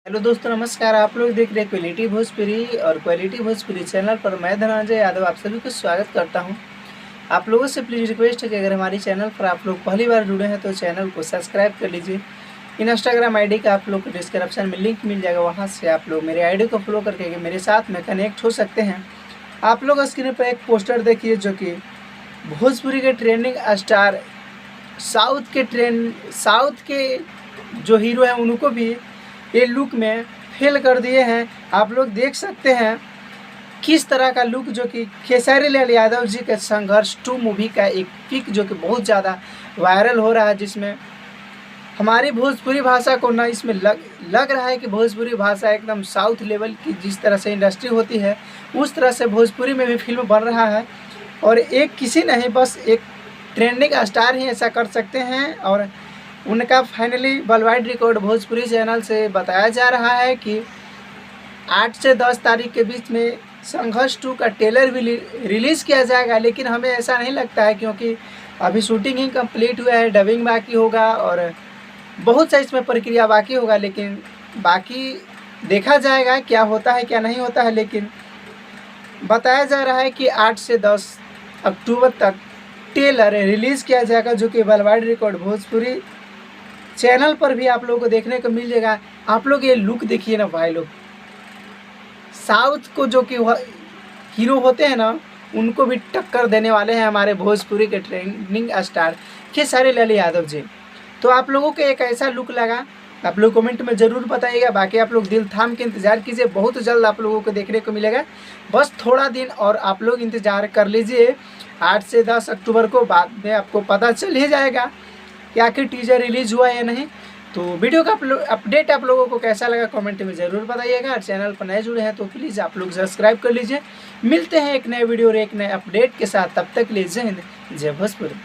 Hello दोस्तों, नमस्कार। आप लोग देख रहे हैं क्वालिटी भोजपुरी और क्वालिटी भोजपुरी चैनल पर मैं धनंजय यादव आप सभी को स्वागत करता हूं। आप लोगों से प्लीज़ रिक्वेस्ट है कि अगर हमारी चैनल पर आप लोग पहली बार जुड़े हैं तो चैनल को सब्सक्राइब कर लीजिए। इंस्टाग्राम आईडी का आप लोग को डिस्क्रिप्शन में लिंक मिल जाएगा, वहाँ से आप लोग मेरे आईडी को फॉलो करके मेरे साथ में कनेक्ट हो सकते हैं। आप लोग स्क्रीन पर एक पोस्टर देखिए जो कि भोजपुरी के ट्रेंडिंग स्टार साउथ के जो हीरो हैं उनको भी ये लुक में फेल कर दिए हैं। आप लोग देख सकते हैं किस तरह का लुक जो कि खेसारी लाल यादव जी के संघर्ष 2 मूवी का एक पिक जो कि बहुत ज़्यादा वायरल हो रहा है, जिसमें हमारी भोजपुरी भाषा को ना इसमें लग रहा है कि भोजपुरी भाषा एकदम साउथ लेवल की जिस तरह से इंडस्ट्री होती है उस तरह से भोजपुरी में भी फिल्म बन रहा है। और एक किसी नहीं, बस एक ट्रेंडिंग स्टार ही ऐसा कर सकते हैं। और उनका finally world wide record Bhojpuri channel से बताया जा रहा है कि 8 से 10 तारीख के बीच में संघर्ष 2 का ट्रेलर भी रिलीज़ किया जाएगा। लेकिन हमें ऐसा नहीं लगता है, क्योंकि अभी शूटिंग ही कंप्लीट हुआ है, डबिंग बाकी होगा और बहुत सा इसमें प्रक्रिया बाकी होगा। लेकिन बाकी देखा जाएगा क्या होता है क्या नहीं होता है। लेकिन बताया जा रहा है कि 8 से 10 अक्टूबर तक ट्रेलर रिलीज़ किया जाएगा, जो कि world wide record Bhojpuri channel पर भी आप लोगों को देखने को मिल जाएगा। आप लोग ये लुक देखिए ना भाई लोग, साउथ को जो कि हीरो होते हैं ना उनको भी टक्कर देने वाले हैं हमारे भोजपुरी के ट्रेंडिंग स्टार खेसारी लाल यादव जी। तो आप लोगों को एक ऐसा लुक लगा, आप लोग कमेंट में ज़रूर बताइएगा। बाकी आप लोग दिल थाम के इंतज़ार कीजिए, बहुत जल्द आप लोगों को देखने को मिलेगा। बस थोड़ा दिन और आप लोग इंतज़ार कर लीजिए। 8 से 10 अक्टूबर को बाद में आपको पता चल ही जाएगा कि आखिर टीजर रिलीज़ हुआ या नहीं। तो वीडियो का अपडेट आप लोगों को कैसा लगा कमेंट में ज़रूर बताइएगा। और चैनल पर नए जुड़े हैं तो प्लीज़ आप लोग सब्सक्राइब कर लीजिए। मिलते हैं एक नए वीडियो और एक नए अपडेट के साथ, तब तक के लिए जय हिंद, जय भोजपुरी।